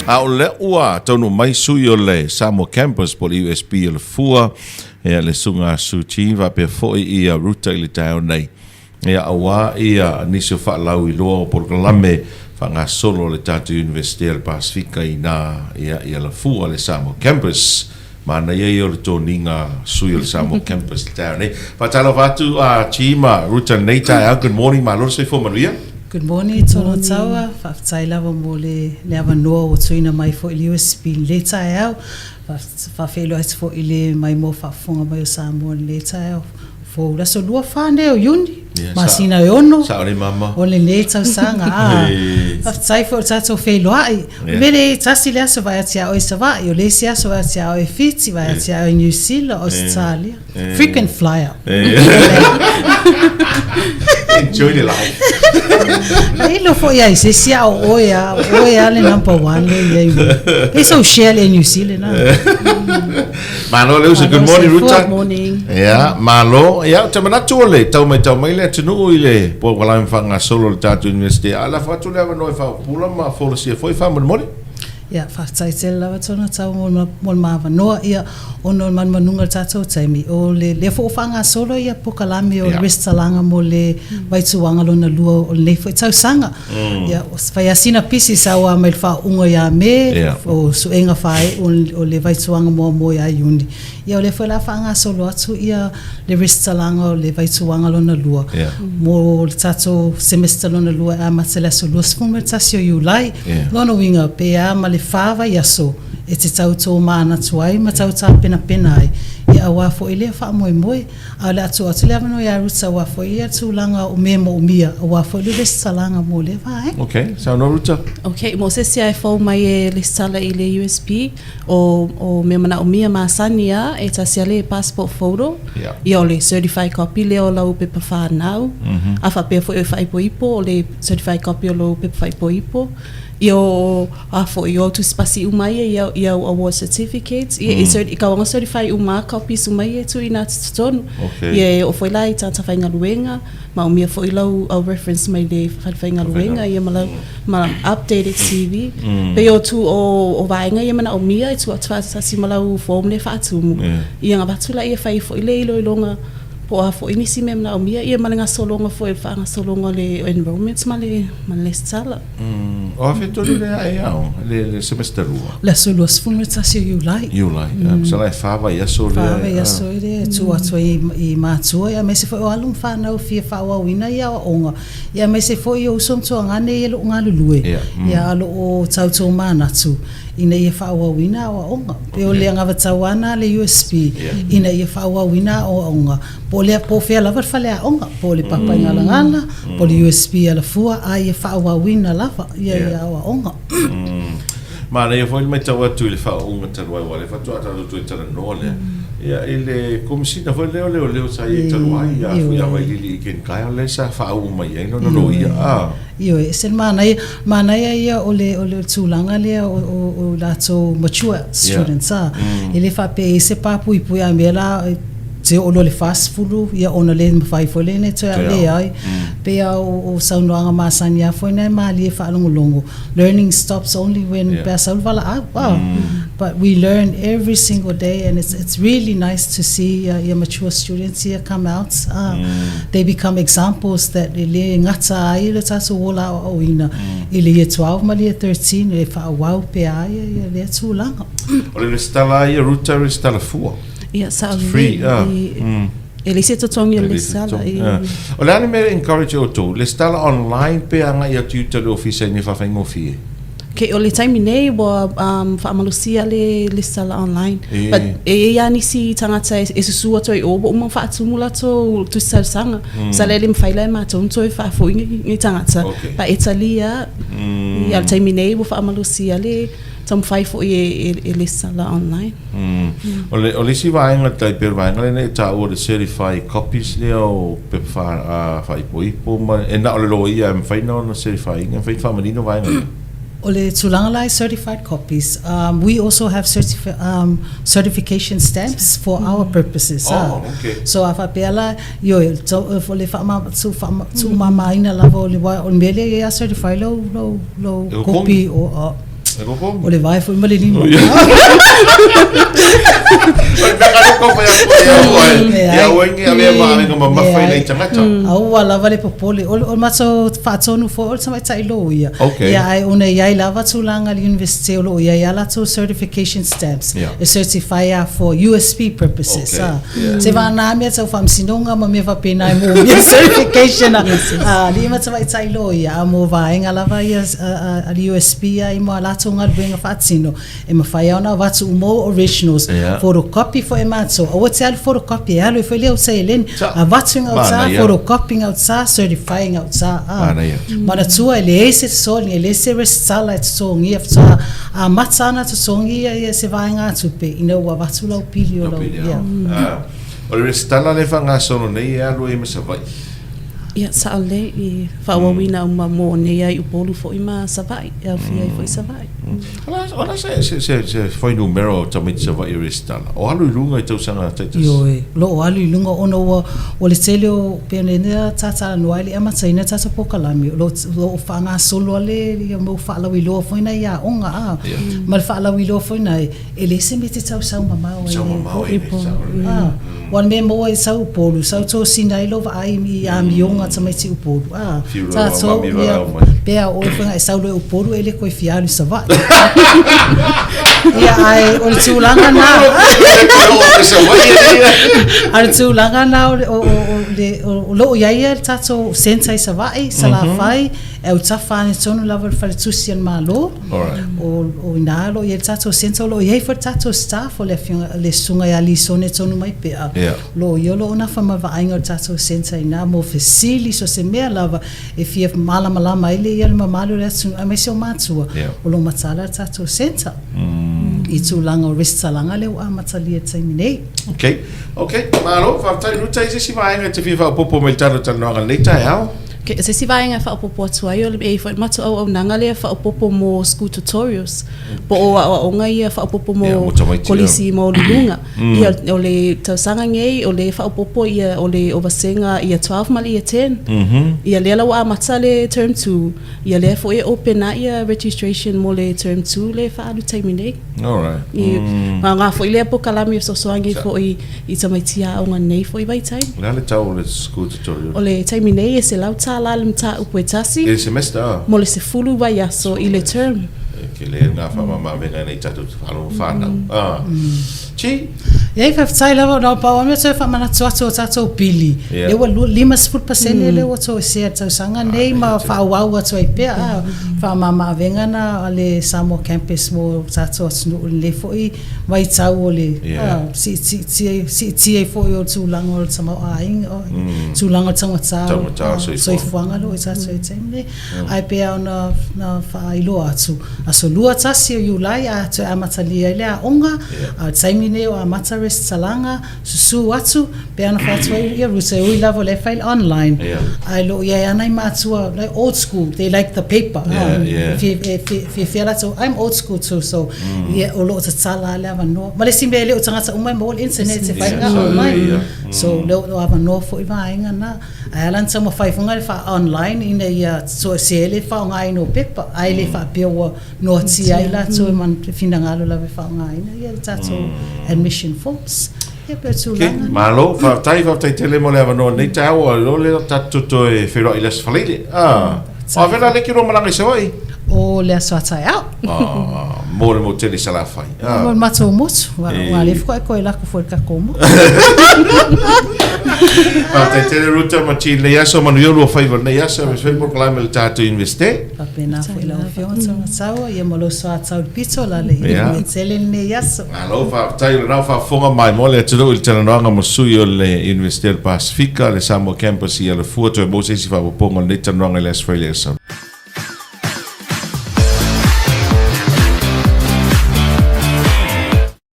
o le ua tonu mai sui o le Samoa Campus po le USB o le fua e le sunga suchi va pe foi ia ruta i le tau nei ia awa ia nisio whaalau i loa o porkalame whanga solo le tatu IUNIVESITE le PASEFIKA i na ia le fua le Samoa Campus mana ia o le toninga sui o le Samoa Campus le tau nei whatalo watu a chima ruta nei tau good morning malo se fo manuia. Good morning, tono taua. Whaftai lawa mo le awanoa o tuina mai fo ili USB le tai au. Whawhelo ati fo ili mai mo whafunga mai o Samoa le tai au. Fo ulaso lua whane o Yuni. Masina e ono. Saore mama. O le le Tausaga. Whaftai fo tato whelo ai. Mele tasi le aso vai ati au e Savai. O le si aso vai ati au e Fiti. Vai ati au e New Zealand. Australia. Frequent flyer. Enjoy the life. Ilo fo ia se sia o ia le number 1 le ia. Eso share le New Zealand. Malo le good morning Ruta. Good morning. Yeah, malo ya tamana tole tau mai le tunu ile po wala mfanga solo le tatu university ala fatu le no fa pula ma fo le foi fa mo mori. Ya whaftai te lawa tona tau mo mawa noa ia ono man manunga tatou taimi o le fo whanga solo ia pokalami o RESITALA mo le Vaitu'uaga lona lua o le fo Tausaga ia whai asina pisi sa wa mai wha unga ia me o suenga whai o le Vaitu'uaga mo ia Uni ia o le fo la whanga solo atu ia le RESITALA o le Vaitu'uaga lona lua mo le tatou semester lona lua a matela so lua sfuma tasio Julai lona winga pe a le fava ia so e te tautou mana tuai ma tauta pena ai ia awa fo ile fa moe a le atu le avano ia ruta wa fo ia tulanga o memo o mia awa fo le RESITALA mo le vai. Okay, so no ruta. Okay, mo se sia fo mai e RESITALA i le USB o me mana o mia masania e tasia le passport photo ia o le certified copy le o lau pepa fa now a fa pe fo e fa ipo le certified copy o lau pepa fa ipo Yo afo yo tu spasi umai ya award certificates e ka wanga certify uma copies umai tu ina tonu ye o foi lai tata fainga luenga ma o mia foi lau a reference mai le fainga luenga ye ma updated CV pe yo tu o vainga ye mana o mia tu atfa si malau form le fatu ia nga batula ye fai foi le longa po a fo inisi mem na o mia ia malenga solonga fo e fanga solonga le enrollments male sala o feto le ai au le semester rua la solo sfuma tasio Julai so la fava ia so le tu atu i matua ia me se fo alum fa na o fia fa wa wina ia onga ia me se fo yo som to ngane ia lo ngalulue ia lo o tautou mana tu ina ia fa wa wina o onga pe o le ngava tawana le USB ina ia fa wa wina o onga po le po fe la fale a onga po le papa ngala po le USB ala fua a ia fa wa wina la ia o onga ma le foi mai tawa tu le fa onga talwa wa le fa tu ata tu tala no le ia ele komisina foi le sa ia talwa ia fu ia mai li ken kai le sa fa o mai no ia Io se mana ia o le tulanga le o lato mature students ele fa pe se papu i pu a mela te o le fast food ia ona le fai fo le ne to le ai pe o saunoanga masania fo na mali fa longo learning stops only when person vala but we learn every single day and it's really nice to see your mature students here come out they become examples that le ngata ai le taso wola o ina ile 12 mali 13 le fa wow pe ai le tulanga o le RESITALA ia ruta RESITALA fua Yeah, so free. Ele se totongi le sala. O le ani me encourage o to. Le sala online pe anga ia tuta le office ni fa faingo fi. Ke o le time nei bo fa malusia le sala online. But ya ni si tangata e su to o bo mo fa tumula to sal sanga. Sala le mfaila ma to fa fo ni tangata. Pa Italia ya time nei bo fa malusia le tam fai fo e sala online. O le si vaenga tai per vaenga le ta o le certified copies le o pe fa ipo ma e na o le lo ia fai no certified e fai fa manino vaenga. Ole Tulanga certified copies. We also have certification stamps for our purposes. Okay. So afapela yo le fama tu mama ina lavo le wa on mele ya certified lo copy or O le vai foi male lima. Nakano pa ya wengi ave ma mafai nei tangata. Au wala vale popole o maso fatonu fo o sama tai lo ia. Ya ai ona ia lava tulanga university lo ia la to certification stamps. A certifier for USP purposes. Se va na me tsa fam sinonga ma me va pena mo certification. Lima tsa tai lo ia mo va enga lava ia a USP ai mo la tunga benga fatsino. E ma fai ona va tu mo originals photocopy for emato. O what's al photocopy alo foi le o sei len a vatching outside photocopying outside certifying outside mana tua ele ese sol ele se resala so ngi afta a matsana to songi ia se vai nga tupe ina wa vatula opilio lo ia o resitala le fanga sono nei alo e mesa vai ia saole I whawawina o mamo nei ai upolu fo ima savai e fia fo savai ona se foi numero tamit se vai resitala o alu lunga I Tausaga taitas yo lo alu lunga ono o le teleo penena tata no ali ama tsaina tata pokalami lo fanga solo le mo fala wi lo foi na ia onga mal fala wi lo foi na ele se meti Tausaga mama o wan me mo e sau polu sau to sinai lo vai mi amionga tamaiti upolu tato ia pea o fanga e sau lo upolu ele ko fialu savai ia ai o tulanga na ar tulanga na o lo ia tato sentai savai sala fai e o tafani tonu lava faltusian malo o inalo ia tato sentai lo ia for tato staff o le sunga ya lisone tonu mai pea lo yolo ona fama va ainga tato sentai na mo facili so se mea lava e fia malama ile ia mamalo le tsu a mesio matua o lo matala tato sentai I tulanga o resitala le a matali e taimine okay malo fa tai no tai se vai nga te viva popo meltano tanoanga leita yao ke se si vai nga fa popo atua yo le e fa matu au nanga le fa popo mo school tutorials po o nga ia fa popo mo kolisi mo lunga ia o le Tausaga ngei o le fa popo ia o le oversenga ia 12 mali ia 10 ia le wa matale term 2 ia le fo e open na ia registration mo le term 2 le fa alu taimine alright nga fo ile po kalami so soangi fo I tamaitia o nga nei fo I vai time la le tau le school tutorial o le taimine e se lauta la mta upuetasi e semester mo le se fulu vai aso I le term ke le nga fa mama venga nei tatu alo fana chi ia fa tsai lava no pa o me se fa mana tso pili le wa 5% le wa tso se Tausaga nei ma fa wa tso I pe fa mama venga na le Samoa Campus mo tso le foi vai tau le si fo yo tulanga o Samoa ai tulanga tsa so fuanga lo tsa tse ai pe ona na fa ilo atu aso lua tasi o Julai a te amatalia ile a onga a taimine o amata resitala susu atu pe ana fatua ia rusa o lava le file online ai lo ia ana matua like old school they like the paper if so I'm old school too so ia o lo tsala le no male simbele o tanga umai mo internet se file online so lo ava no fo iva inga na ai lan sama fai funga fa online ina ia so se le fa ngai no paper ai le fa pe no ti ai la so man finanga lo la fa ngai ina ia tato admission forms malo fa tai tele mo le ava no nei tau lo le tatu to e fero i les falile a vera le kiro malanga sai o le aswata ya mo le mo tele sala fai mo mato moto wa le ko la ko ka como te tele ruta ma ti le yaso manu yo lo fai ne yaso me fai por clama le tatu investe apena foi la fiona sawa ia mo lo swata pizzo la le tele ne yaso alo fa tai na fa fonga mai mo le tulu il tele no mo suyo le investe PASEFIKA le Samoa Campus ia le fuoto e mo se si fa pongo le tanu le Australia